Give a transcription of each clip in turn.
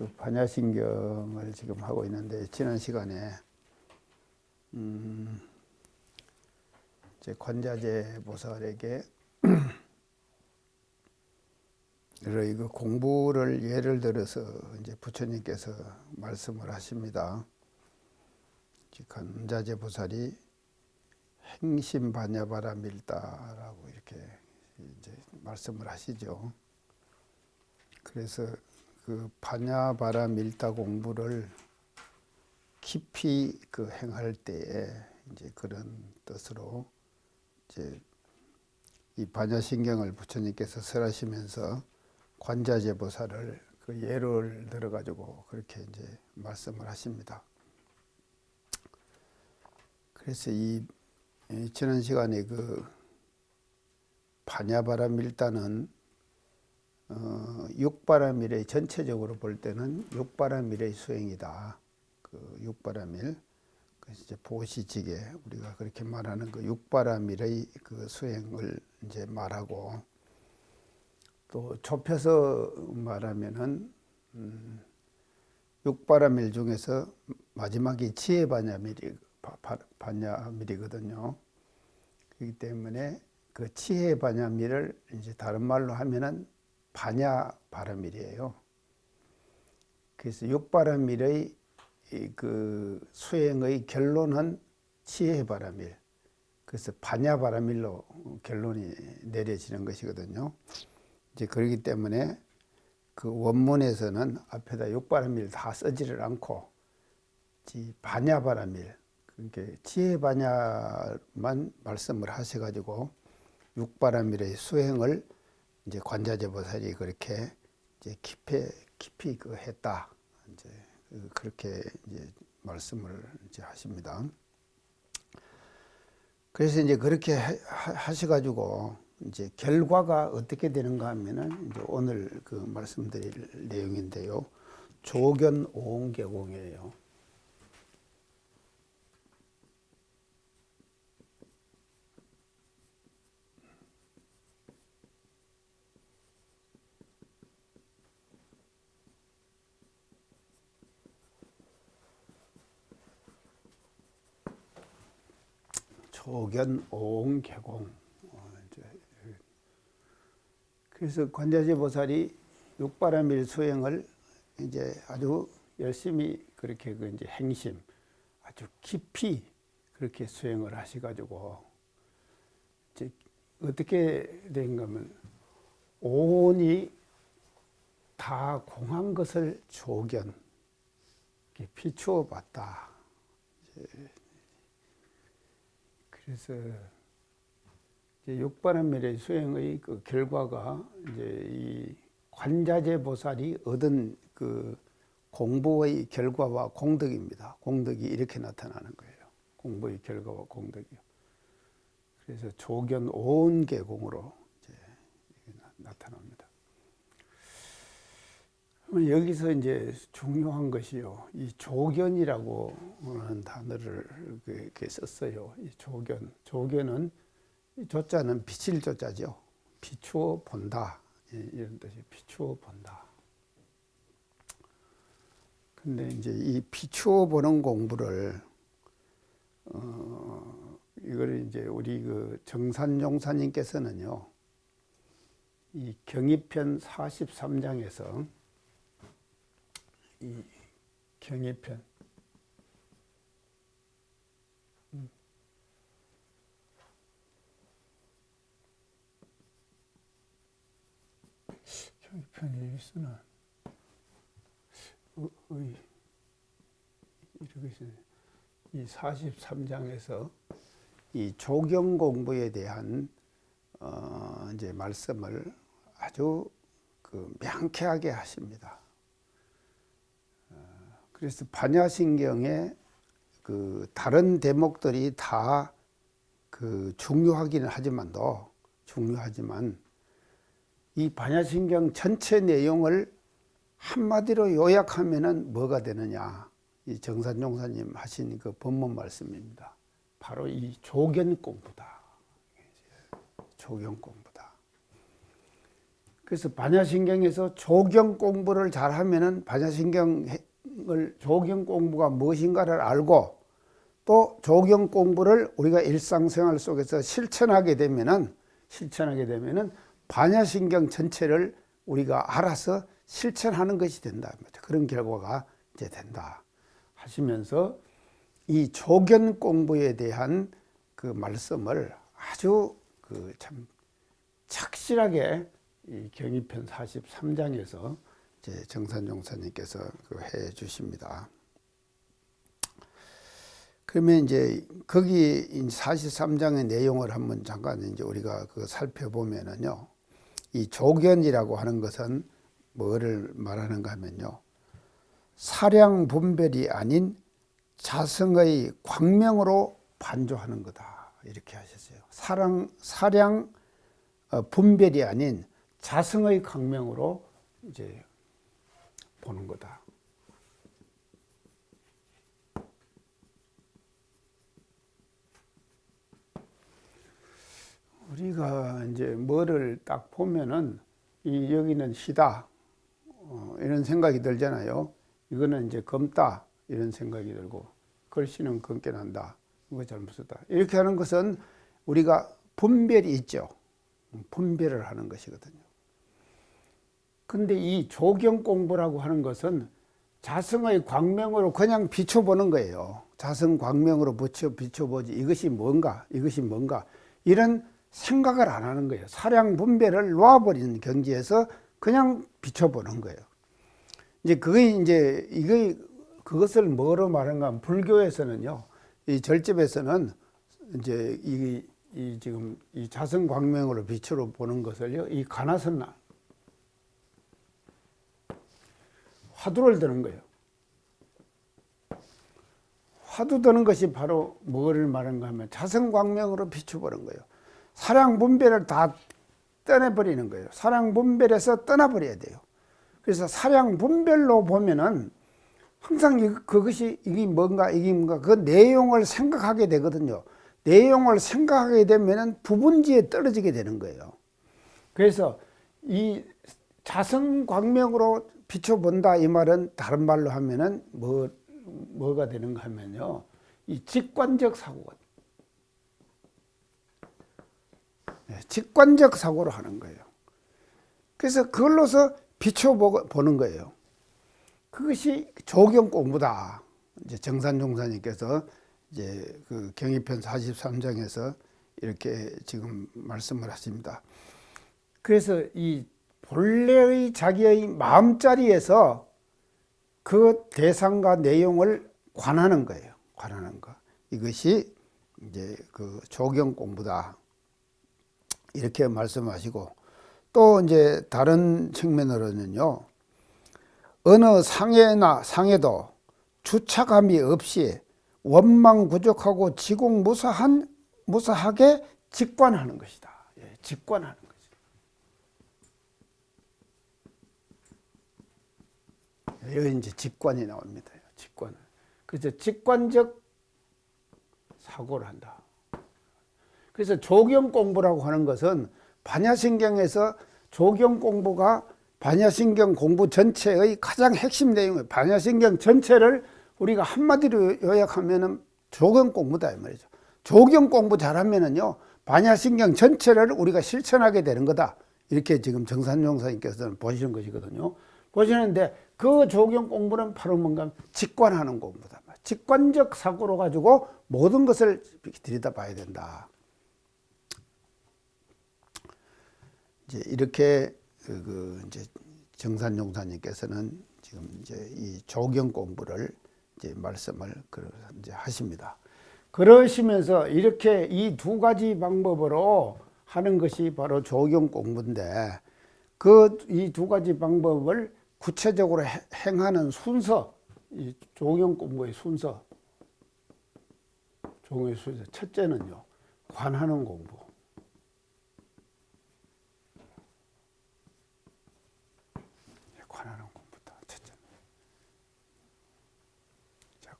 그 반야신경을 지금 하고 있는데, 지난 시간에 이제 관자재 보살에게 그 공부를 예를 들어서 이제 부처님께서 말씀을 하십니다. 관자재 보살이 행심반야바라밀다라고 이렇게 이제 말씀을 하시죠. 그래서 그 반야바라밀다 공부를 깊이 그 행할 때에 이제 그런 뜻으로 이제 이 반야신경을 부처님께서 설하시면서 관자재 보살을 그 예를 들어 가지고 그렇게 이제 말씀을 하십니다. 그래서 이 지난 시간에 그 반야바라밀다는 육바라밀의 전체적으로 볼 때는 육바라밀의 수행이다. 그 육바라밀, 그래서 이제 보시지게 우리가 그렇게 말하는 그 육바라밀의 그 수행을 이제 말하고, 또 좁혀서 말하면은 육바라밀 중에서 마지막이 지혜반야밀이거든요. 그렇기 때문에 그 지혜반야밀을 이제 다른 말로 하면은 반야바라밀이에요. 그래서 육바라밀의 그 수행의 결론은 지혜바라밀, 그래서 반야바라밀로 결론이 내려지는 것이거든요. 이제 그렇기 때문에 그 원문에서는 앞에다 육바라밀 다 쓰지를 않고 반야바라밀, 그러니까 지혜반야만 말씀을 하셔가지고 육바라밀의 수행을 이제 관자재 보살이 그렇게 이제 깊이 그 했다. 이제 그렇게 이제 말씀을 이제 하십니다. 그래서 이제 그렇게 하셔가지고 이제 결과가 어떻게 되는가 하면은 이제 오늘 그 말씀드릴 내용인데요. 조견 오응계공이에요. 조견 오응계공. 그래서 관자재 보살이 육바라밀 수행을 이제 아주 열심히 그렇게 그 이제 행심 아주 깊이 그렇게 수행을 하셔가지고 이제 어떻게 된가 하면 온이 다 공한 것을 조견 비추어 봤다. 그래서 이제 육바라밀의 수행의 그 결과가 이제 이 관자재 보살이 얻은 그 공부의 결과와 공덕입니다. 공덕이 이렇게 나타나는 거예요. 공부의 결과와 공덕이요. 그래서 조견 오응계공으로 이제 나타납니다. 여기서 이제 중요한 것이요, 이 조견이라고 하는 단어를 이렇게 썼어요. 이 조견은 이 조자는 비칠 조자죠. 비추어 본다, 이런 뜻이 비추어 본다. 근데 이제 이 비추어 보는 공부를 이걸 이제 우리 그 정산용사님께서는요, 이 경의편 43장에서 이 경의편 경의편이 있으나 이렇게 이 43장에서 이 조경 공부에 대한 이제 말씀을 아주 그 명쾌하게 하십니다. 그래서 반야신경의 그 다른 대목들이 다 그 중요하기는 중요하지만 이 반야신경 전체 내용을 한마디로 요약하면은 뭐가 되느냐? 이 정산용사님 하신 그 법문 말씀입니다. 바로 이 조견 공부다. 조견 공부다. 그래서 반야신경에서 조경 공부를 잘하면은 조경 공부가 무엇인가를 알고 또 조경 공부를 우리가 일상생활 속에서 실천하게 되면은 반야신경 전체를 우리가 알아서 실천하는 것이 된다. 그런 결과가 이제 된다 하시면서 이 조견 공부에 대한 그 말씀을 아주 그 참 착실하게 이 경의편 43장에서 이제 정산종사님께서 해 주십니다. 그러면 이제 거기 43장의 내용을 한번 잠깐 이제 우리가 그 살펴보면은요, 이 조견이라고 하는 것은 뭐를 말하는가 하면요, 사량 분별이 아닌 자성의 광명으로 반조하는 거다, 이렇게 하셨어요. 사량 분별이 아닌 자성의 광명으로 이제 보는 거다. 우리가 이제 뭐를 딱 보면은 여기는 시다, 이런 생각이 들잖아요. 이거는 이제 검다, 이런 생각이 들고, 글씨는 검게 난다, 이거 잘못 썼다, 이렇게 하는 것은 우리가 분별이 있죠. 분별을 하는 것이거든요. 근데 이 조경 공부라고 하는 것은 자성의 광명으로 그냥 비춰보는 거예요. 자성 광명으로 비춰보지, 이것이 뭔가 이런 생각을 안 하는 거예요. 사량 분별을 놓아버리는 경지에서 그냥 비춰보는 거예요. 이제 그것을 뭐로 말하는가 하면, 불교에서는요, 이 절집에서는 이제 지금 이 자성 광명으로 비춰 보는 것을요, 이 가나선 화두를 드는 거예요. 화두 드는 것이 바로 뭐를 말하는가 하면 자성 광명으로 비춰보는 거예요. 사량 분별을 다 떠내버리는 거예요. 사량 분별에서 떠나버려야 돼요. 그래서 사량 분별로 보면은 항상 이게 뭔가 그 내용을 생각하게 되거든요. 내용을 생각하게 되면은 부분지에 떨어지게 되는 거예요. 그래서 이 자성 광명으로 비춰본다, 이 말은 다른 말로 하면은 뭐가 되는가 하면요, 이 직관적 사고가, 직관적 사고로 하는 거예요. 그래서 그걸로서 비춰보는 거예요. 그것이 조경 공부다. 이제 정산종사님께서 이제 그 경의편 43장에서 이렇게 지금 말씀을 하십니다. 그래서 이 본래의 자기의 마음자리에서 그 대상과 내용을 관하는 거예요. 관하는 거. 이것이 이제 그 조경 공부다, 이렇게 말씀하시고, 또 이제 다른 측면으로는요, 어느 상해도 주착함이 없이 원망부족하고 지공무사하게 직관하는 것이다. 예, 직관하는 것이다. 여기 이제 직관이 나옵니다. 직관을. 그래서 직관적 사고를 한다. 그래서 조경 공부라고 하는 것은 반야신경에서 조경 공부가 반야신경 공부 전체의 가장 핵심 내용이에요. 반야신경 전체를 우리가 한마디로 요약하면은 조경 공부다, 이 말이죠. 조경 공부 잘하면은요, 반야신경 전체를 우리가 실천하게 되는 거다, 이렇게 지금 정산종사님께서는 보시는 것이거든요. 보시는데 그 조경 공부는 바로 뭔가 직관하는 공부다. 직관적 사고로 가지고 모든 것을 들여다봐야 된다. 이제 이렇게 이제 정산종사님께서는 지금 이제 이 조경 공부를 이제 말씀을 이제 하십니다. 그러시면서 이렇게 이 두 가지 방법으로 하는 것이 바로 조경 공부인데, 그 이 두 가지 방법을 구체적으로 행하는 순서, 이 조경 공부의 순서, 첫째는요, 관하는 공부. 관하는 공부다, 첫째. 자,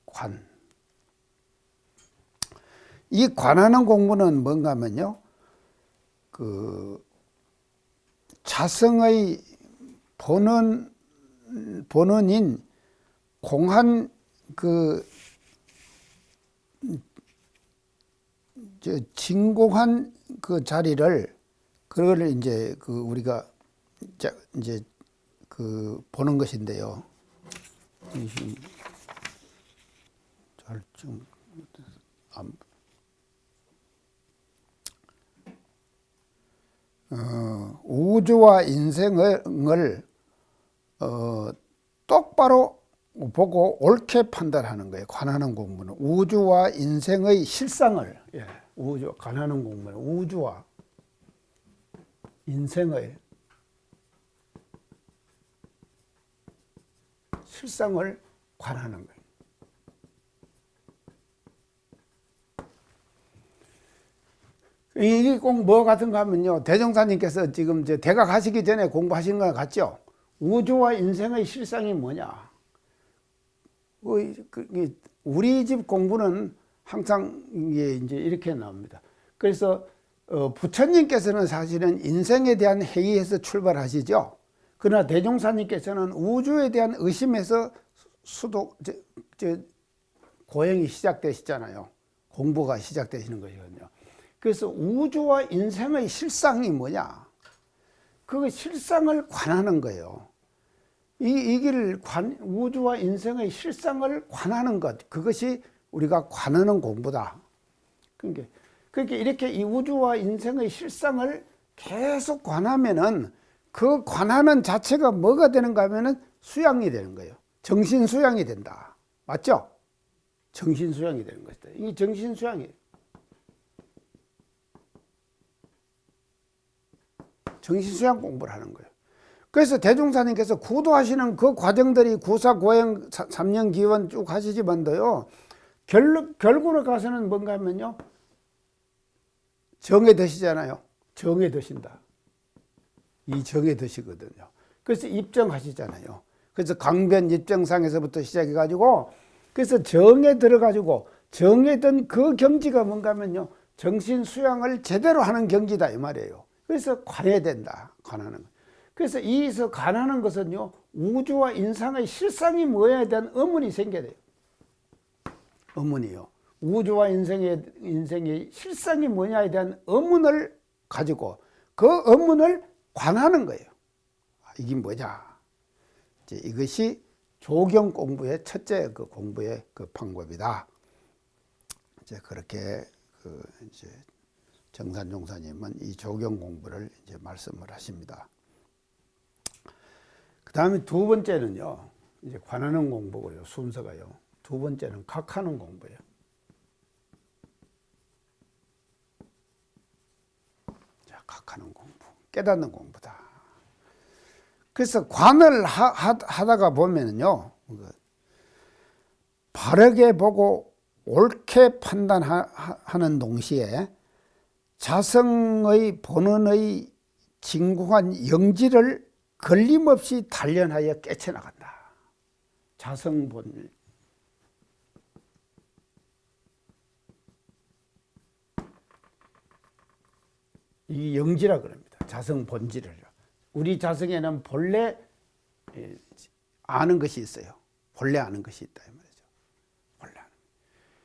이 관하는 공부는 뭔가 하면요, 자성의 본원인 공한 진공한 그 자리를 그걸 이제 우리가 이제 보는 것인데요. 좀 우주와 인생을 똑바로 보고 옳게 판단하는 거예요. 관하는 공부는 우주와 인생의 실상을 관하는 공부는 우주와 인생의 실상을 관하는 거예요. 이게 꼭 뭐 같은가 하면요. 대종사님께서 지금 이제 대학 하시기 전에 공부하신 것 같죠? 우주와 인생의 실상이 뭐냐? 우리 집 공부는 항상 이제 이렇게 나옵니다. 그래서 부처님께서는 사실은 인생에 대한 회의에서 출발하시죠. 그러나 대종사님께서는 우주에 대한 의심에서 고행이 시작되시잖아요. 공부가 시작되시는 것이거든요. 그래서 우주와 인생의 실상이 뭐냐? 그 실상을 관하는 거예요. 이 길을 우주와 인생의 실상을 관하는 것, 그것이 우리가 관하는 공부다. 그러니까 이렇게 이 우주와 인생의 실상을 계속 관하면은 그 관하는 자체가 뭐가 되는가 하면은 수양이 되는 거예요. 정신 수양이 된다. 맞죠? 정신 수양이 되는 것이다. 이 정신 수양이 정신 수양 공부를 하는 거예요. 그래서 대종사님께서 구도하시는 그 과정들이 구사, 고행, 3년 기원 쭉 하시지만도요, 결국으로 가서는 뭔가 하면요, 정에 드시잖아요. 정에 드신다. 이 정에 드시거든요. 그래서 입정하시잖아요. 그래서 강변 입정상에서부터 시작해가지고, 그래서 정에 들어가지고, 정에 든 그 경지가 뭔가 하면요, 정신 수양을 제대로 하는 경지다, 이 말이에요. 그래서 관해야 된다. 관하는 것. 그래서 이에서 관하는 것은요, 우주와 인상의 실상이 뭐에 대한 의문이 생겨야 돼요. 의문이요. 우주와 인생의 실상이 뭐냐에 대한 의문을 가지고 그 의문을 관하는 거예요. 이게 뭐냐. 이것이 조경 공부의 첫째 공부의 방법이다. 이제 그렇게 이제 정산종사님은 이 조경 공부를 이제 말씀을 하십니다. 그 다음에 두 번째는요, 이제 관하는 공부고요, 순서가요. 두 번째는 각하는 공부예요. 자, 각하는 공부, 깨닫는 공부다. 그래서 관을 하다가 보면은요, 바르게 보고 옳게 판단하는 동시에 자성의 본원의 진공한 영지를 걸림없이 단련하여 깨쳐나간다. 자성본. 이 영지라 그럽니다. 자성본질을. 우리 자성에는 본래 아는 것이 있어요. 본래 아는 것이 있다 이 말이죠. 본래 아는.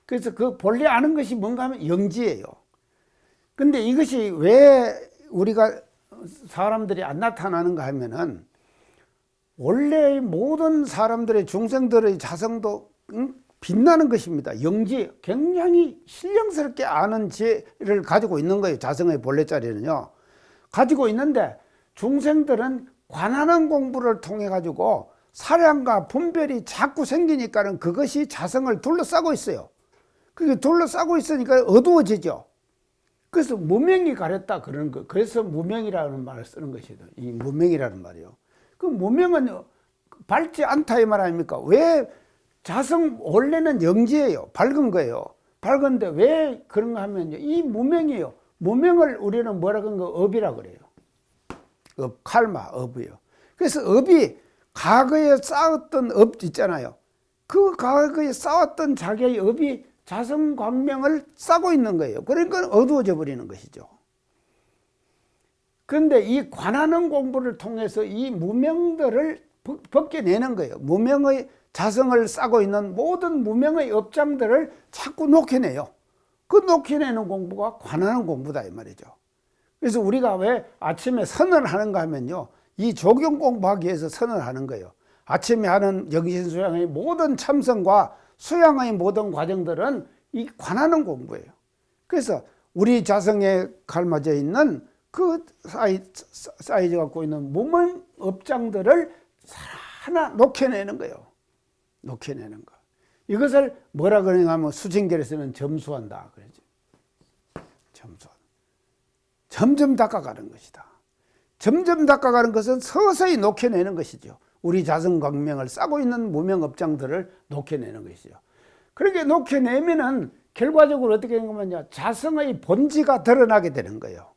그래서 그 본래 아는 것이 뭔가 하면 영지예요. 근데 이것이 왜 우리가 사람들이 안 나타나는가 하면은 원래 모든 사람들의 중생들의 자성도 빛나는 것입니다. 영지, 굉장히 신령스럽게 아는 지혜를 가지고 있는 거예요. 자성의 본래 자리는요. 가지고 있는데 중생들은 관하는 공부를 통해 가지고 사량과 분별이 자꾸 생기니까는 그것이 자성을 둘러싸고 있어요. 그게 둘러싸고 있으니까 어두워지죠. 그래서 무명이 가렸다 그러는 거. 그래서 무명이라는 말을 쓰는 것이죠. 이 무명이라는 말이요. 그 무명은 밝지 않다 이 말 아닙니까? 왜 자성 원래는 영지예요. 밝은 거예요. 밝은데 왜 그런가 하면요. 이 무명이에요. 무명을 우리는 뭐라 그런 거 업이라 그래요. 업, 칼마, 업이요. 그래서 업이 과거에 쌓았던 업 있잖아요. 그 과거에 쌓았던 자기의 업이 자성광명을 싸고 있는 거예요. 그러니까 어두워져 버리는 것이죠. 그런데 이 관하는 공부를 통해서 이 무명들을 벗겨내는 거예요. 무명의 자성을 싸고 있는 모든 무명의 업장들을 자꾸 녹여내요. 그 녹여내는 공부가 관하는 공부다 이 말이죠. 그래서 우리가 왜 아침에 선을 하는가 하면요, 이 조경 공부하기 위해서 선을 하는 거예요. 아침에 하는 영신수양의 모든 참선과 수양의 모든 과정들은 이 관하는 공부예요. 그래서 우리 자성에 갈맞아 있는 그 쌓여져 갖고 있는 무명 업장들을 하나 녹여내는 거예요. 녹여내는 거. 이것을 뭐라 그러냐면 수징결에서는 점수한다 그러죠. 점수. 점점 닦아가는 것이다. 점점 닦아가는 것은 서서히 녹여내는 것이죠. 우리 자성 광명을 싸고 있는 무명 업장들을 녹여내는 것이죠. 그렇게 녹여내면은 결과적으로 어떻게 되는 거냐? 자성의 본질가 드러나게 되는 거예요.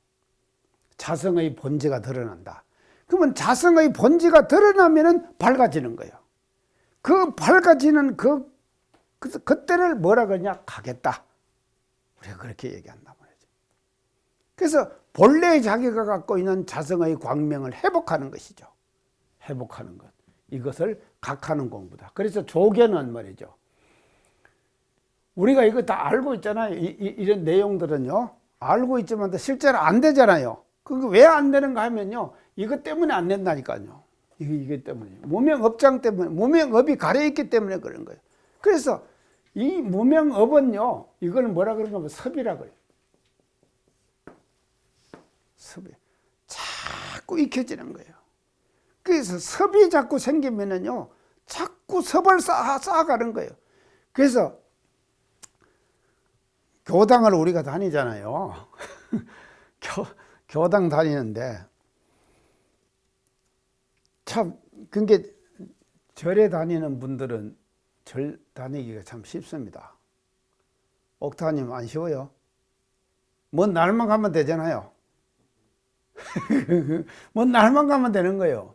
자성의 본질가 드러난다. 그러면 자성의 본질가 드러나면은 밝아지는 거예요. 그 밝아지는 그때를 뭐라 그러냐? 가겠다. 우리가 그렇게 얘기한단 말이죠. 그래서 본래의 자기가 갖고 있는 자성의 광명을 회복하는 것이죠. 회복하는 것. 이것을 각하는 공부다. 그래서 조견은 말이죠. 우리가 이거 다 알고 있잖아요. 이런 내용들은요. 알고 있지만 실제로 안 되잖아요. 그게 왜 안 되는가 하면요. 이것 때문에 안 된다니까요. 이것 때문에. 무명업장 때문에, 무명업이 가려있기 때문에 그런 거예요. 그래서 이 무명업은요, 이걸 뭐라 그러는가 하면 섭이라 그래요. 섭이. 자꾸 익혀지는 거예요. 그래서 섭이 자꾸 생기면은요, 자꾸 섭을 쌓아가는 거예요. 그래서 교당을 우리가 다니잖아요. 교당 다니는데, 참, 그게 절에 다니는 분들은 절 다니기가 참 쉽습니다. 옥타님 안 쉬워요? 먼 날만 가면 되잖아요. 먼 날만 가면 되는 거예요.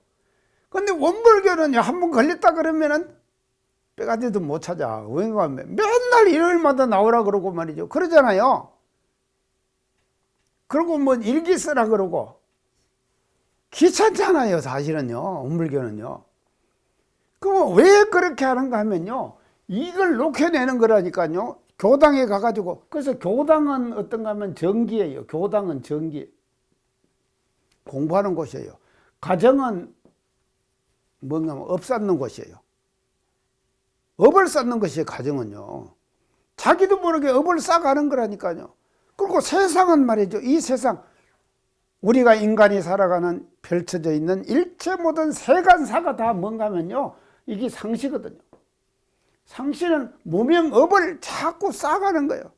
근데 원불교는 한번 걸렸다 그러면은 빼가지도 못 찾아. 왜냐면 맨날 일요일마다 나오라 그러고 말이죠. 그러잖아요. 그리고 뭐 일기 쓰라 그러고. 귀찮잖아요, 사실은요. 원불교는요. 그럼 왜 그렇게 하는가 하면요. 이걸 녹여내는 거라니까요. 교당에 가가지고. 그래서 교당은 어떤가 하면 정기예요. 교당은 정기. 공부하는 곳이에요. 가정은 뭔가 업 쌓는 곳이에요. 업을 쌓는 것이에요, 가정은요. 자기도 모르게 업을 쌓아가는 거라니까요. 그리고 세상은 말이죠. 이 세상, 우리가 인간이 살아가는 펼쳐져 있는 일체 모든 세간사가 다 뭔가 하면요. 이게 상시거든요. 상시는 무명업을 자꾸 쌓아가는 거예요.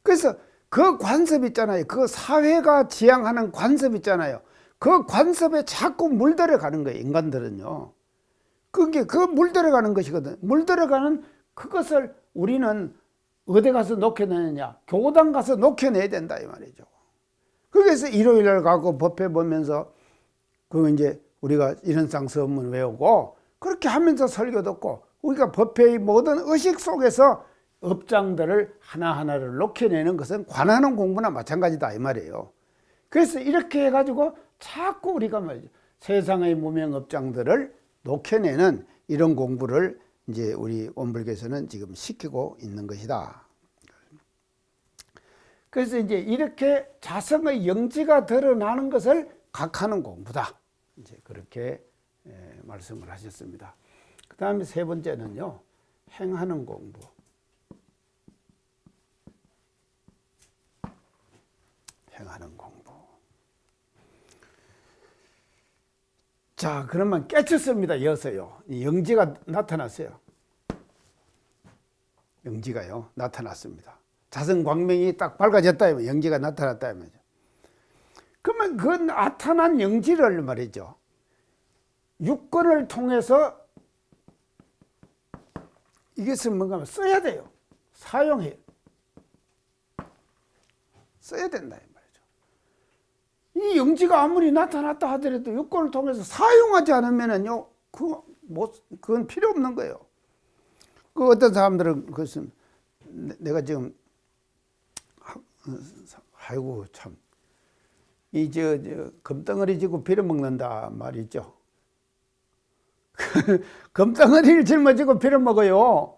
그래서 그 관습 있잖아요. 그 사회가 지향하는 관습 있잖아요. 그 관습에 자꾸 물들어가는 거예요, 인간들은요. 그게 그 물들어가는 것이거든요. 물들어가는 그것을 우리는 어디 가서 녹여내느냐? 교당 가서 녹여내야 된다 이 말이죠. 그래서 일요일날 가고 법회 보면서 그 이제 우리가 일현상 서문 외우고 그렇게 하면서 설교 듣고 우리가 법회의 모든 의식 속에서 업장들을 하나하나를 녹여내는 것은 관하는 공부나 마찬가지다 이 말이에요. 그래서 이렇게 해가지고 자꾸 우리가 말이죠. 세상의 무명 업장들을 녹여내는 이런 공부를 이제 우리 원불교에서는 지금 시키고 있는 것이다. 그래서 이제 이렇게 자성의 영지가 드러나는 것을 각하는 공부다. 이제 그렇게 말씀을 하셨습니다. 그 다음에 세 번째는요, 행하는 공부. 행하는 공부. 자, 그러면 깨쳤습니다. 이어서요. 영지가 나타났어요. 영지가요, 나타났습니다. 자성 광명이 딱 밝아졌다, 영지가 나타났다. 그러면 그 나타난 영지를 말이죠. 육권을 통해서 이것을 뭔가 써야 돼요. 사용해요. 써야 된다. 이 영지가 아무리 나타났다 하더라도 육권을 통해서 사용하지 않으면은요, 그건 필요 없는 거예요. 그 어떤 사람들은 그것은 내가 지금 아이고 참 금덩어리 지고 빌어먹는다 말이죠. 금덩어리를 짊어지고 빌어먹어요.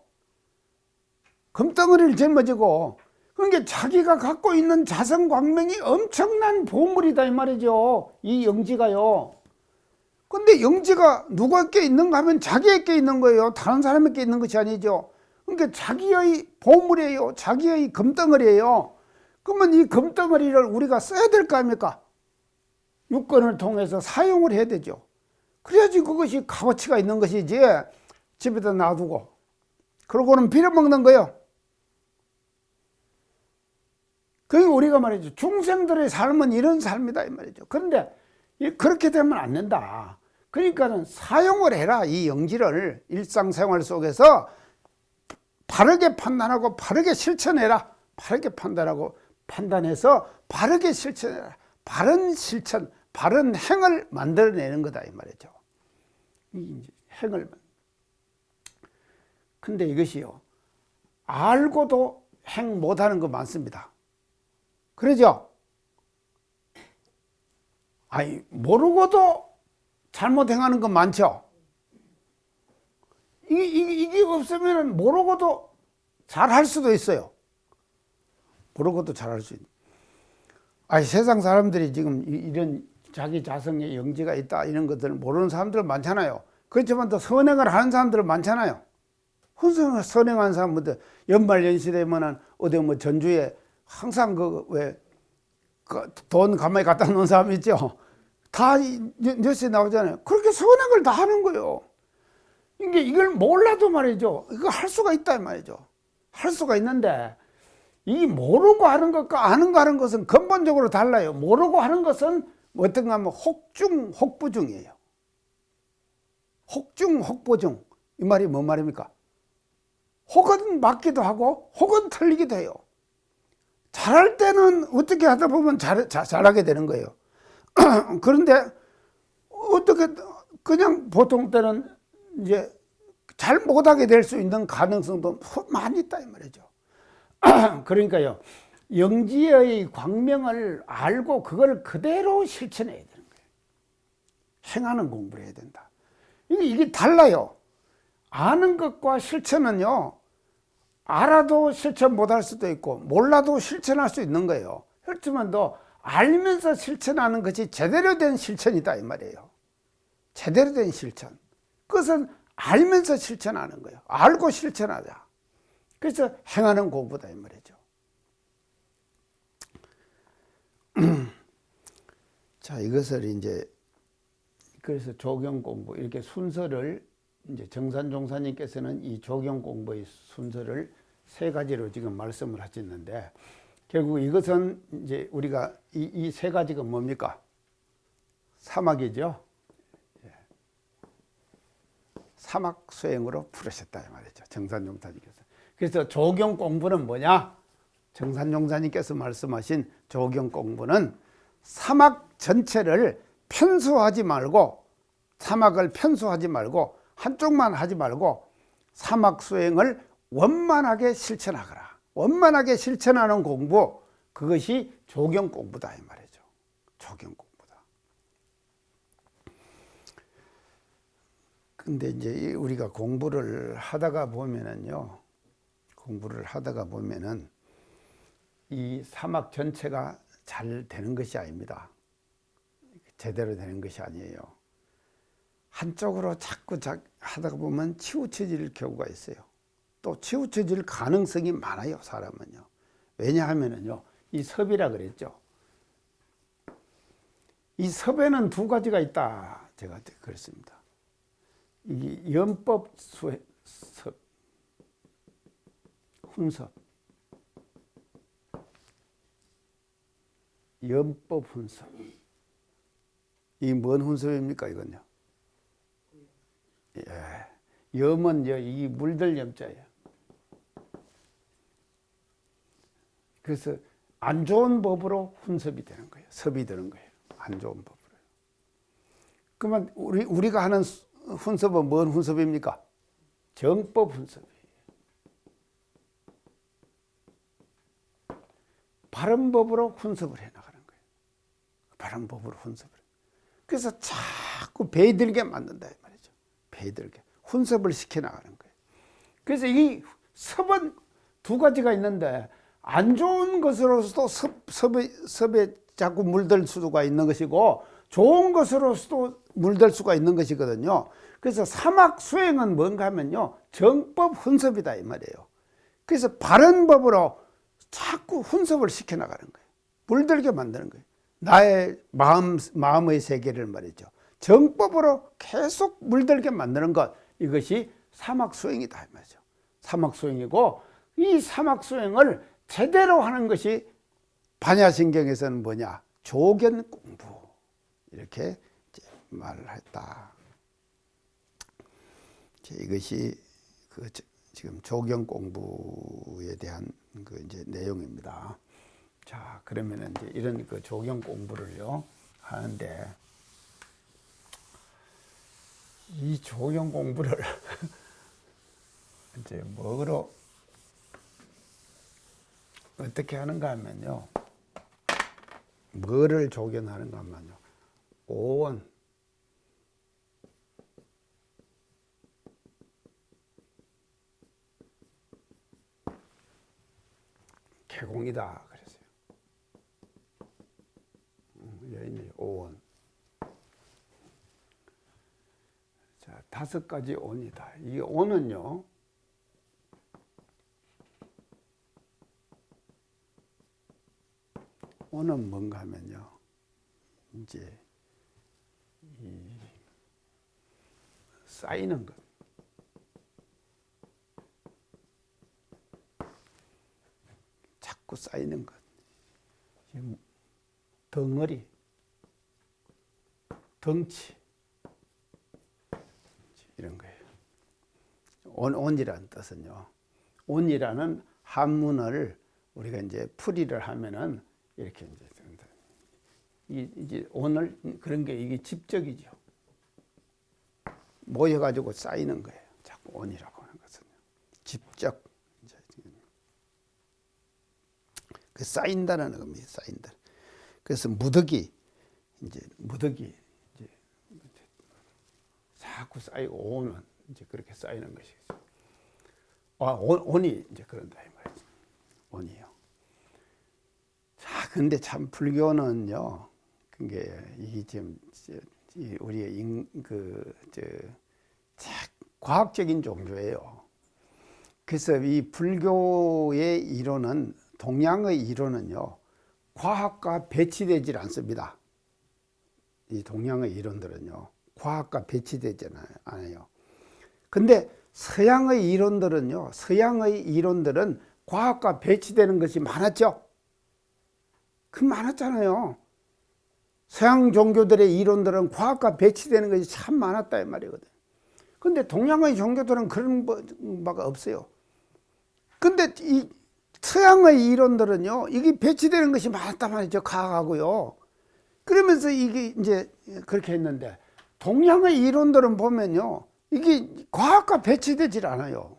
금덩어리를 짊어지고. 그러니까 자기가 갖고 있는 자성광명이 엄청난 보물이다 이 말이죠. 이 영지가요. 근데 영지가 누구에게 있는가 하면 자기에게 있는 거예요. 다른 사람에게 있는 것이 아니죠. 그러니까 자기의 보물이에요. 자기의 금덩어리예요. 그러면 이 금덩어리를 우리가 써야 될 거 아닙니까? 유권을 통해서 사용을 해야 되죠. 그래야지 그것이 값어치가 있는 것이지. 집에다 놔두고 그러고는 빌어먹는 거예요. 그게 우리가 말이죠. 중생들의 삶은 이런 삶이다 이 말이죠. 그런데 그렇게 되면 안 된다. 그러니까는 사용을 해라. 이 영지를 일상생활 속에서 바르게 판단하고 바르게 실천해라. 바르게 판단하고 판단해서 바르게 실천해라. 바른 실천, 바른 행을 만들어내는 거다 이 말이죠. 이 행을. 근데 이것이요, 알고도 행 못하는 거 많습니다. 그러죠? 아니, 모르고도 잘못 행하는 거 많죠? 이게 없으면 모르고도 잘할 수도 있어요. 모르고도 잘할 수 있는. 아니, 세상 사람들이 지금 이런 자기 자성의 영지가 있다 이런 것들을 모르는 사람들 많잖아요. 그렇지만 또 선행을 하는 사람들 많잖아요. 선행하는 사람들 연말연시 되면은 어디 뭐 전주에 항상 돈 가만히 갖다 놓은 사람 있죠. 다 뉴스에 나오잖아요. 그렇게 선행을 다 하는 거예요. 이걸 몰라도 말이죠. 이거 할 수가 있다 말이죠. 할 수가 있는데 이 모르고 하는 것과 아는 거 하는 것은 근본적으로 달라요. 모르고 하는 것은 어떤가 하면 혹중 혹부중이에요. 혹중 혹부중. 이 말이 뭔 말입니까? 혹은 맞기도 하고 혹은 틀리기도 해요. 잘할 때는 어떻게 하다 보면 잘하게 되는 거예요. 그런데 어떻게 그냥 보통 때는 이제 잘 못하게 될 수 있는 가능성도 많이 있다 이 말이죠. 그러니까요, 영지의 광명을 알고 그걸 그대로 실천해야 되는 거예요. 행하는 공부를 해야 된다. 이게 달라요. 아는 것과 실천은요, 알아도 실천 못할 수도 있고 몰라도 실천할 수 있는 거예요. 그렇지만 또 알면서 실천하는 것이 제대로 된 실천이다 이 말이에요. 제대로 된 실천. 그것은 알면서 실천하는 거예요. 알고 실천하자. 그래서 행하는 공부다 이 말이죠. 자, 이것을 이제 그래서 조경 공부 이렇게 순서를 이제 정산종사님께서는 이 조경 공부의 순서를 세 가지로 지금 말씀을 하셨는데, 결국 이것은 이제 우리가 이 세 가지가 뭡니까? 사막이죠. 사막 수행으로 풀으셨다 이 말이죠. 정산종사님께서. 그래서 조경 공부는 뭐냐? 정산종사님께서 말씀하신 조경 공부는 사막 전체를 편수하지 말고, 사막을 편수하지 말고 한쪽만 하지 말고 사막 수행을 원만하게 실천하거라. 원만하게 실천하는 공부, 그것이 조경 공부다 이 말이죠. 조경 공부다. 근데 이제 우리가 공부를 하다가 보면은요, 이 사막 전체가 잘 되는 것이 아닙니다. 제대로 되는 것이 아니에요. 한쪽으로 자꾸 하다가 보면 치우쳐질 경우가 있어요. 또 치우쳐질 가능성이 많아요, 사람은요. 왜냐하면은요, 이 섭이라 그랬죠. 이 섭에는 두 가지가 있다. 제가 그랬습니다. 이 연법 섭, 훈섭. 연법 훈섭. 이 뭔 훈섭입니까, 이건요? 예. 염은 이 물들 염자예요. 그래서 안 좋은 법으로 훈섭이 되는 거예요. 섭이 되는 거예요. 안 좋은 법으로. 그러면 우리가 하는 훈섭은 뭔 훈섭입니까? 정법 훈섭이에요. 바른 법으로 훈섭을 해나가는 거예요. 바른 법으로 혼섭을. 그래서 자꾸 배들게 만든다 이 말이죠. 배들게 혼섭을 시켜나가는 거예요. 그래서 이 섭은 두 가지가 있는데 안 좋은 것으로서도 섭에 자꾸 물들 수가 있는 것이고 좋은 것으로서도 물들 수가 있는 것이거든요. 그래서 사막 수행은 뭔가 하면요, 정법 혼섭이다 이 말이에요. 그래서 바른 법으로 자꾸 혼섭을 시켜나가는 거예요. 물들게 만드는 거예요. 나의 마음의 세계를 말이죠. 정법으로 계속 물들게 만드는 것, 이것이 사막 수행이다 이 말이죠. 사막 수행이고, 이 사막 수행을 제대로 하는 것이 반야신경에서는 뭐냐? 조견 공부, 이렇게 말을 했다. 이것이 지금 조견 공부에 대한 이제 내용입니다. 자, 그러면은 이제 이런 조견 공부를요 하는데, 이 조견 공부를 이제 뭐로 어떻게 하는가 하면요, 뭐를 조견하는가 하면요, 오원, 개공이다 그랬어요. 여인의 오원. 자, 5가지 온이다. 이 온은요, 온은 뭔가 하면요, 이제 쌓이는 것. 자꾸 쌓이는 것. 덩어리, 덩치, 이런 거예요. 온이라는 뜻은요, 온이라는 한문을 우리가 이제 풀이를 하면은 이렇게 이제 온을, 그런 게 이게 집적이죠. 모여가지고 쌓이는 거예요. 자꾸 온이라고 하는 것은 집적. 그 쌓인다는 의미, 쌓인다. 그래서 무더기, 이제 자꾸 쌓이고 온은 이제 그렇게 쌓이는 것이죠. 온이 이제 그런다 이 말이죠. 온이요. 자, 근데 참 불교는요, 그게 이게 지금 우리의 과학적인 종교예요. 그래서 이 불교의 이론은, 동양의 이론은요, 과학과 배치되질 않습니다. 이 동양의 이론들은요, 과학과 배치되지 않아요. 근데 서양의 이론들은요, 서양의 이론들은 과학과 배치되는 것이 많았죠. 많았잖아요. 서양 종교들의 이론들은 과학과 배치되는 것이 참 많았다 이 말이거든. 근데 동양의 종교들은 그런 바가 없어요. 근데 이 서양의 이론들은요, 이게 배치되는 것이 많았단 말이죠. 과학하고요. 그러면서 이게 이제 그렇게 했는데, 동양의 이론들은 보면요, 이게 과학과 배치되질 않아요.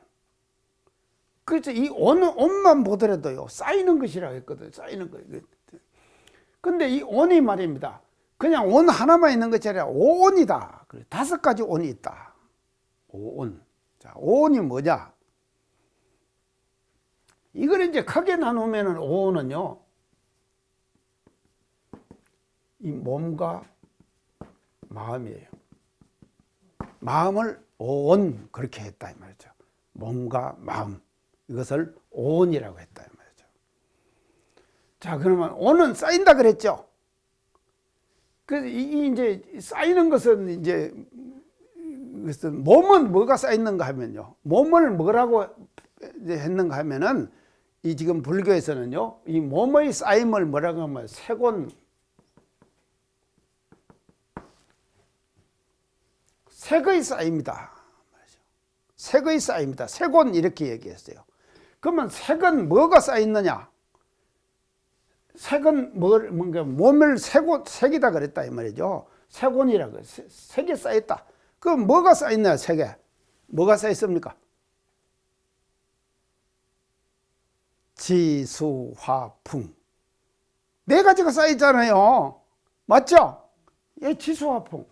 그래서 이 온만 보더라도요, 쌓이는 것이라고 했거든요. 쌓이는 거. 근데 이 온이 말입니다, 그냥 온 하나만 있는 것이 아니라 오온이다. 5가지 온이 있다. 오온. 자, 오온이 뭐냐? 이걸 이제 크게 나누면은 오온은요, 이 몸과 마음이에요. 마음을 오온, 그렇게 했다 이 말이죠. 몸과 마음, 이것을 오온이라고 했다 이 말이죠. 자, 그러면 온은 쌓인다 그랬죠. 그래서 이 이제 쌓이는 것은 이제, 그래서 몸은 뭐가 쌓이는가 하면요, 몸을 뭐라고 했는가 하면은, 이 지금 불교에서는요, 이 몸의 쌓임을 뭐라고 하면 색온, 색의 쌓임이다. 색의 쌓임이다. 색온, 이렇게 얘기했어요. 그러면 색은 뭐가 쌓였느냐? 색은 뭔가 몸을 색이다 그랬다 이 말이죠. 색온이라고, 색에 쌓였다. 그럼 뭐가 쌓였냐? 색에 뭐가 쌓였습니까? 지, 수, 화, 풍, 4가지가 쌓였잖아요. 맞죠? 예, 지수화풍.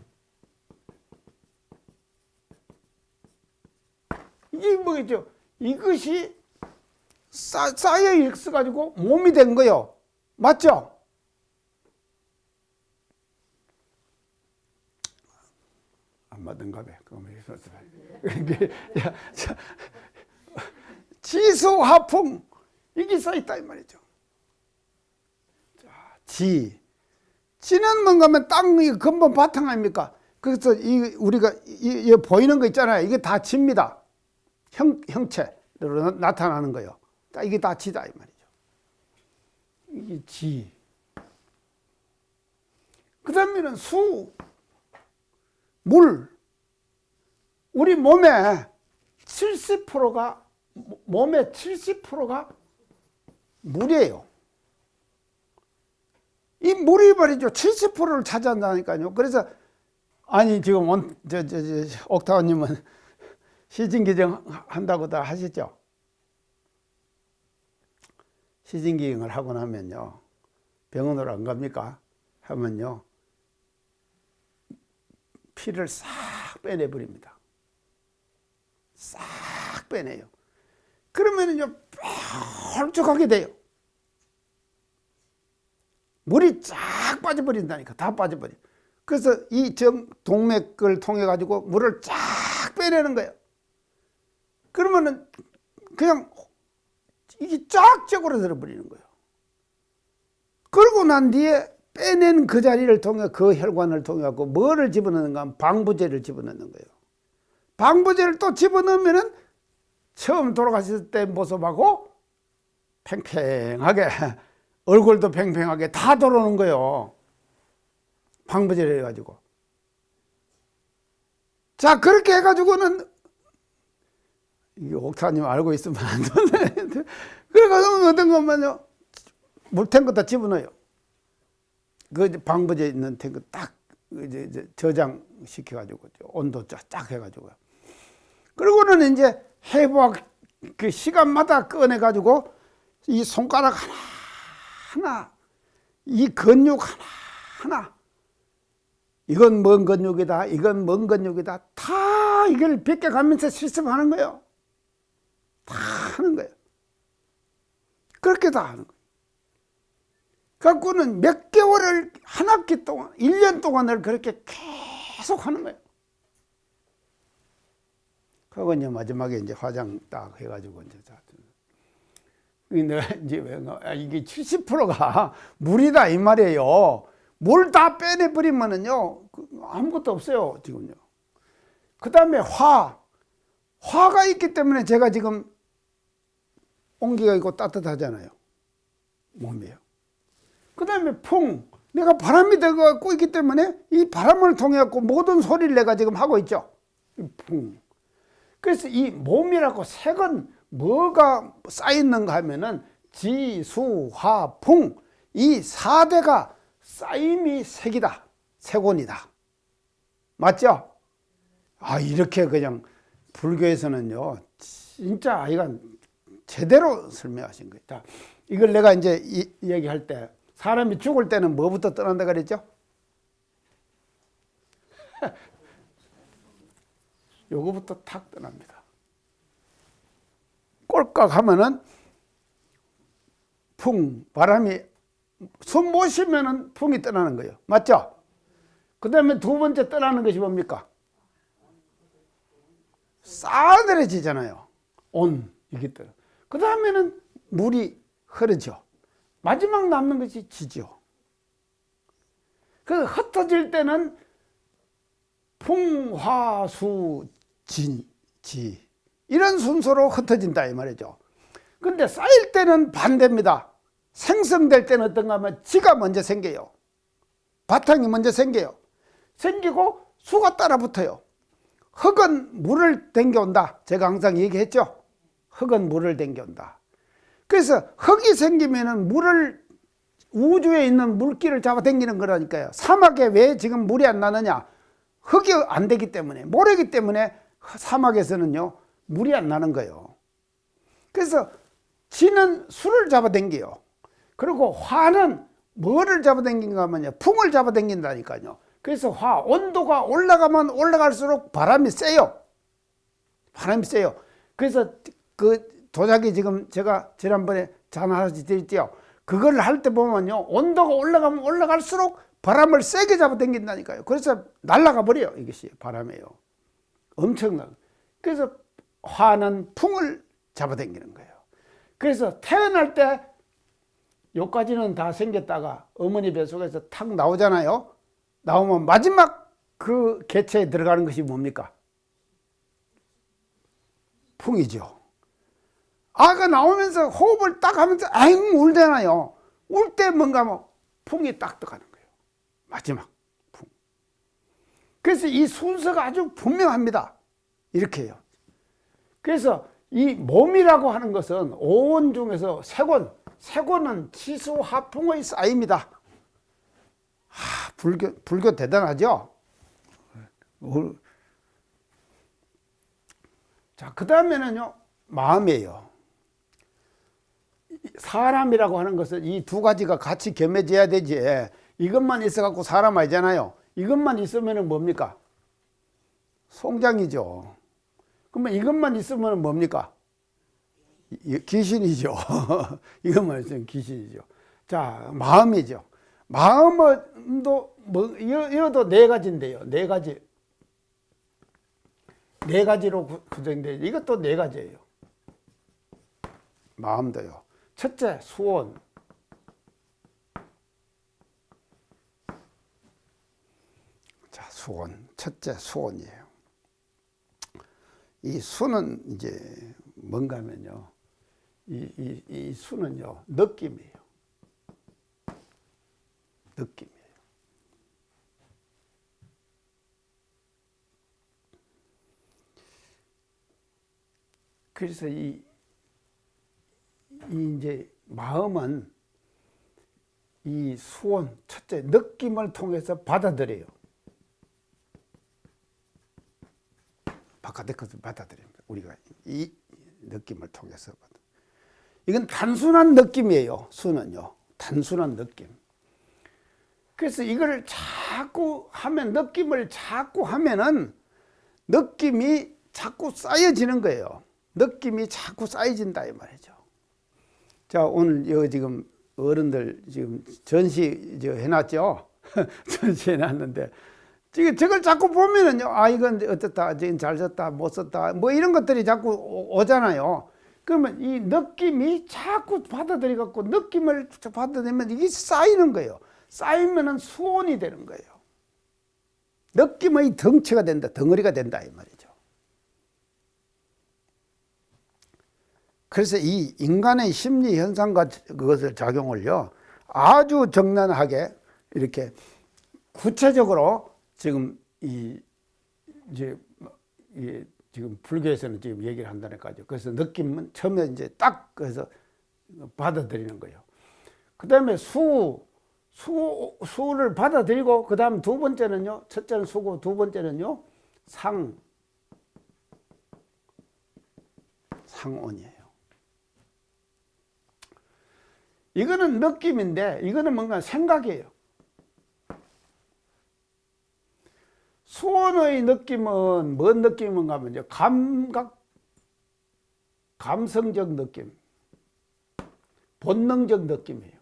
이게 뭐겠죠? 이것이 쌓여 있어가지고 몸이 된 거요. 맞죠? 안 맞는가 봐. 지수화풍. 이게 쌓여있다 이 말이죠. 자, 지는 뭔가 하면 땅이 근본 바탕 아닙니까? 그래서 우리가 보이는 거 있잖아요. 이게 다 지입니다. 형체로 나타나는 거예요. 이게 다 지다 이 말이죠. 이게 지. 그 다음에는 수, 물. 우리 몸의 70%가 몸의 70%가 물이에요. 이 물이 말이죠. 70%를 차지한다니까요. 그래서 아니 지금 옥타원님은 시진기증 한다고 다 하시죠. 시진기증을 하고 나면요, 병원으로 안 갑니까? 하면요, 피를 싹 빼내버립니다. 싹 빼내요. 그러면요, 뻘쭉하게 돼요. 물이 쫙 빠져버린다니까. 다 빠져버려. 그래서 이 동맥을 통해 가지고 물을 쫙 빼내는 거예요. 그러면은 그냥 이게 쫙 쪄그러들어 버리는 거예요. 그러고 난 뒤에 빼낸 그 자리를 통해 그 혈관을 통해 갖고 뭐를 집어넣는가 하면 방부제를 집어넣는 거예요. 방부제를 또 집어넣으면은 처음 돌아가셨을 때 모습하고 팽팽하게 얼굴도 팽팽하게 다 돌아오는 거예요. 방부제를 해가지고. 자, 그렇게 해가지고는 이게 옥타님 알고 있으면 안 되네. 그래가지고 어떤 것만요, 물탱크 다 집어넣어요. 그 방부제 있는 탱크 딱 이제 저장시켜가지고 온도 쫙 해가지고요. 그리고는 이제 해부학 그 시간마다 꺼내가지고 이 손가락 하나, 이 근육 하나, 이건 뭔 근육이다, 이건 뭔 근육이다, 다 이걸 벗겨가면서 실습하는 거예요. 다 하는 거예요. 그렇게 다 하는 거예요. 갖고는 몇 개월을 한 학기 동안, 1년 동안을 그렇게 계속 하는 거예요. 그리고 이제 마지막에 이제 화장 딱 해가지고 이제 내가 이제 이게 70%가 물이다 이 말이에요. 물 다 빼내버리면은요, 아무것도 없어요, 지금요. 그 다음에 화가 있기 때문에 제가 지금 온기가 있고 따뜻하잖아요. 몸이에요. 그 다음에 풍, 내가 바람이 되고 있기 때문에 이 바람을 통해 갖고 모든 소리를 내가 지금 하고 있죠. 풍. 그래서 이 몸이라고 색은 뭐가 쌓이는가 하면은 지, 수, 화, 풍, 이 4대가 쌓임이 색이다. 색온이다. 맞죠? 아, 이렇게 그냥 불교에서는요, 진짜 아이가 제대로 설명하신 거예요. 자, 이걸 내가 이제 얘기할 때, 사람이 죽을 때는 뭐부터 떠난다 그랬죠? 요거부터 탁 떠납니다. 꼴깍 하면은 풍, 바람이 숨 못 쉬면은 풍이 떠나는 거예요. 맞죠? 그 다음에 두 번째 떠나는 것이 뭡니까? 싸늘해지잖아요. 이게 떠나. 그 다음에는 물이 흐르죠. 마지막 남는 것이 지죠. 그 흩어질 때는 풍, 화, 수, 지 이런 순서로 흩어진다 이 말이죠. 근데 쌓일 때는 반대입니다. 생성될 때는 어떤가 하면 지가 먼저 생겨요. 바탕이 먼저 생겨요. 생기고 수가 따라 붙어요. 흙은 물을 댕겨온다. 제가 항상 얘기했죠. 흙은 물을 댕겨온다. 그래서 흙이 생기면은 물을, 우주에 있는 물기를 잡아당기는 거라니까요. 사막에 왜 지금 물이 안 나느냐? 흙이 안 되기 때문에, 모래기 때문에 사막에서는요 물이 안 나는 거예요. 그래서 지는 수를 잡아당겨요. 그리고 화는 뭐를 잡아당긴가 하면요, 풍을 잡아당긴다니까요. 그래서 온도가 올라가면 올라갈수록 바람이 세요. 바람이 세요. 그래서 그 도자기 지금 제가 지난번에 전화하시 드렸죠. 그걸 할 때 보면요, 온도가 올라가면 올라갈수록 바람을 세게 잡아당긴다니까요. 그래서 날아가 버려요. 이것이 바람이에요. 엄청나. 그래서 화는 풍을 잡아당기는 거예요. 그래서 태어날 때 요까지는 다 생겼다가 어머니 뱃속에서 탁 나오잖아요. 나오면 마지막 그 개체에 들어가는 것이 뭡니까? 풍이죠. 아가 나오면서 호흡을 딱 하면서 앵 울잖아요. 울 때 뭔가 뭐 풍이 딱 들어가는 거예요. 마지막 풍. 그래서 이 순서가 아주 분명합니다. 이렇게 해요. 그래서 이 몸이라고 하는 것은 오온 중에서 세곤은 지수화풍의 쌓임이다. 불교 대단하죠? 자, 그 다음에는요, 마음이에요. 사람이라고 하는 것은 이 두 가지가 같이 겸해져야 되지. 이것만 있어갖고 사람 아니잖아요. 이것만 있으면 뭡니까? 송장이죠. 그러면 이것만 있으면 뭡니까? 귀신이죠. 이것만 있으면 귀신이죠. 자, 마음이죠. 마음도 이것도 네 가지인데요. 네 가지로 구성되어 이것도 네 가지예요. 마음도요. 첫째, 수온. 자, 수온. 첫째, 수온이에요. 이 수는 이제 뭔가 하면요. 이 수는요, 느낌이에요. 느낌이에요. 그래서 이제 마음은 이 수온, 첫째, 느낌을 통해서 받아들여요. 바깥의 것을 받아들입니다. 우리가 이 느낌을 통해서. 이건 단순한 느낌이에요. 수는요. 단순한 느낌. 그래서 이걸 자꾸 하면, 느낌을 자꾸 하면은 느낌이 자꾸 쌓여지는 거예요. 느낌이 자꾸 쌓여진다 이 말이죠. 자, 오늘 여기 지금 어른들 지금 전시 해놨죠. 전시해놨는데 지금 저걸 자꾸 보면은요, 아, 이건 어떻다, 지금 잘 썼다, 못 썼다, 뭐 이런 것들이 자꾸 오잖아요. 그러면 이 느낌이 자꾸 받아들여갖고 느낌을 받아들이면 이게 쌓이는 거예요. 쌓이면은 수온이 되는 거예요. 느낌의 덩치가 된다, 덩어리가 된다 이 말이죠. 그래서 이 인간의 심리 현상과 그것을 작용을요, 아주 정난하게 이렇게 구체적으로 지금 지금 불교에서는 지금 얘기를 한다니까요. 그래서 느낌은 처음에 이제 딱 그래서 받아들이는 거예요. 그 다음에 수를 받아들이고, 그 다음 두 번째는요, 첫째는 수고, 두 번째는요, 상온이에요. 이거는 느낌인데, 이거는 뭔가 생각이에요. 수온의 느낌은 뭔 느낌인가 하면요, 감성적 느낌, 본능적 느낌이에요.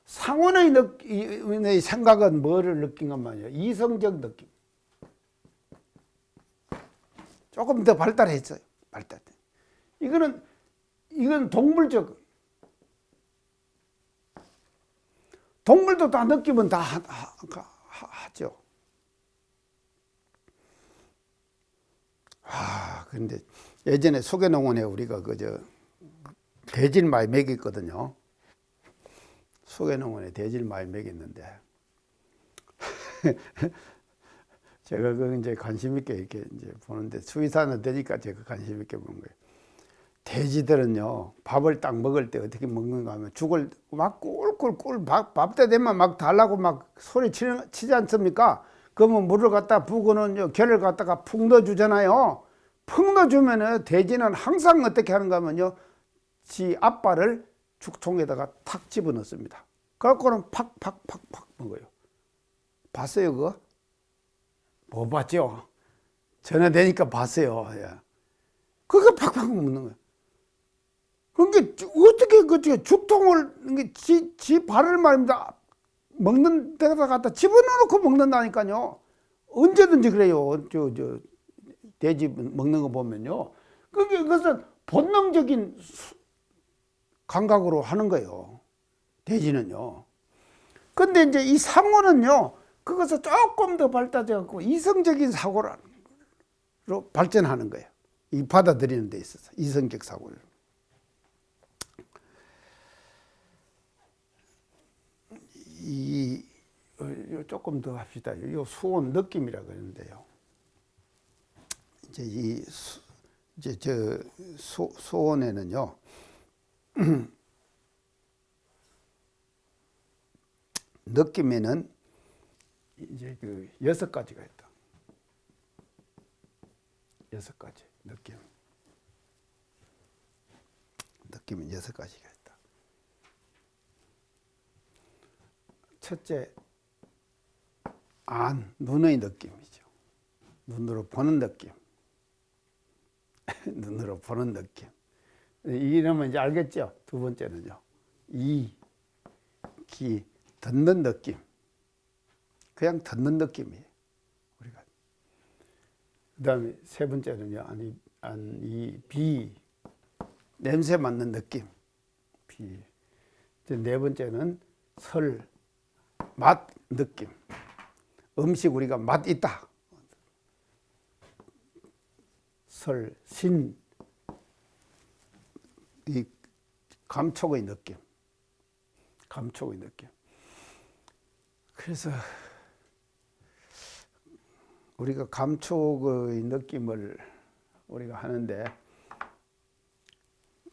상온의 생각은 뭐를 느낀 말이에요? 이성적 느낌. 조금 더 발달했어요. 이건 동물적. 동물도 다 느낌은 다 하죠. 그런데 예전에 소개농원에 우리가 돼지를 많이 먹였거든요. 소개농원에 돼지를 많이 먹였는데 제가 이제 관심 있게 이렇게 이제 보는데, 수의사는 되니까 제가 관심 있게 보는 거예요. 돼지들은요, 밥을 딱 먹을 때 어떻게 먹는가 하면 죽을 막 꿀꿀꿀 밥 때 되면 막 달라고 막 소리 치지 않습니까? 그러면 물을 갖다 부고는 결을 갖다가 푹 넣어주잖아요. 푹 넣어주면은 돼지는 항상 어떻게 하는가 하면요, 지 앞발을 죽통에다가 탁 집어넣습니다. 그래갖고는 팍팍팍팍 먹어요. 봤어요 그거? 못 봤죠? 전화되니까 봤어요. 예. 그거 팍팍 먹는 거예요. 그러니까 어떻게 그 죽통을 지 발을 말입니다. 먹는 데다 갖다 집어넣고 먹는다니까요. 언제든지 그래요. 저 돼지 먹는 거 보면요. 그것은 본능적인 감각으로 하는 거예요. 돼지는요. 근데 이제 이 상어는요, 그것을 조금 더 발달해갖고 이성적인 사고로 발전하는 거예요. 이 받아들이는 데 있어서 이성적 사고를. 조금 더 합시다. 이 수온 느낌이라고 하는데요. 이제 수온에는요, 느낌에는 이제 그 6가지가 있다. 6가지 느낌. 느낌은 6가지가 있다. 첫째, 눈의 느낌이죠. 눈으로 보는 느낌. 눈으로 보는 느낌. 이러면 이제 알겠죠? 두 번째는요. 귀, 듣는 느낌. 그냥 듣는 느낌이에요. 우리가. 그 다음에 세 번째는요. 비, 냄새 맡는 느낌. 비. 네 번째는 맛 느낌. 음식 우리가 맛 있다. 신, 이 감촉의 느낌. 감촉의 느낌. 그래서 우리가 감촉의 느낌을 우리가 하는데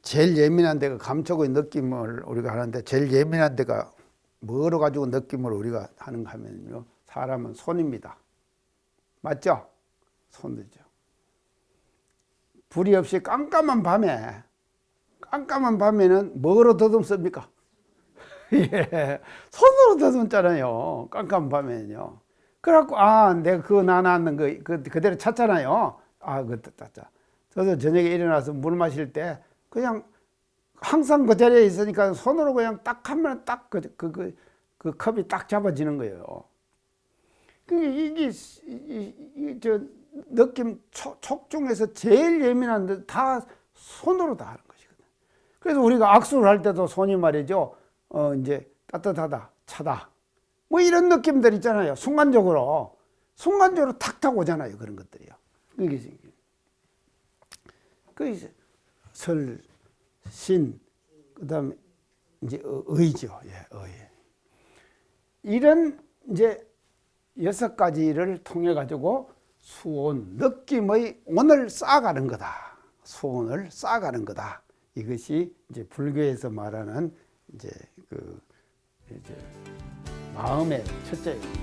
제일 예민한 데가 감촉의 느낌을 우리가 하는데 제일 예민한 데가 뭐로 가지고 느낌을 우리가 하는가 하면요. 사람은 손입니다. 맞죠? 손이죠. 불이 없이 깜깜한 밤에는 뭐로 더듬습니까? 예, 손으로 더듬잖아요. 깜깜한 밤에는요. 그래갖고 내가 그거 놔놨는 거 그대로 찾잖아요. 그거 찾자. 저도 저녁에 일어나서 물 마실 때 그냥 항상 그 자리에 있으니까 손으로 그냥 딱 하면 딱 그 컵이 딱 잡아지는 거예요. 이게 저 느낌 촉 중에서 제일 예민한데 다 손으로 다 하는 것이거든. 그래서 우리가 악수를 할 때도 손이 말이죠. 이제 따뜻하다, 차다. 뭐 이런 느낌들 있잖아요. 순간적으로 탁탁 오잖아요. 그런 것들이요. 신, 그 다음에 이제 의죠. 예, 의. 이런 이제 6가지를 통해 가지고 수온, 느낌의 온을 쌓아가는 거다. 수온을 쌓아가는 거다. 이것이 이제 불교에서 말하는 이제 마음의 첫째입니다.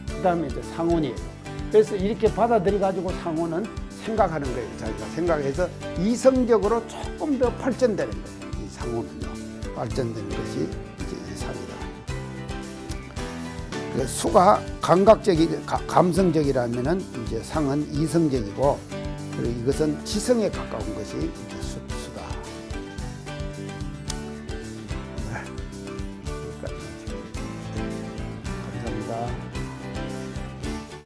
그 다음에 이제 상온이에요. 그래서 이렇게 받아들여 가지고 상온은 생각하는 거예요. 자기가 생각해서 이성적으로 조금 더 발전되는 거예요. 이 상온은요. 발전되는 것이 이제 상이다. 그 수가 감성적이라면은 이제 상은 이성적이고, 그리고 이것은 지성에 가까운 것이 이제 수.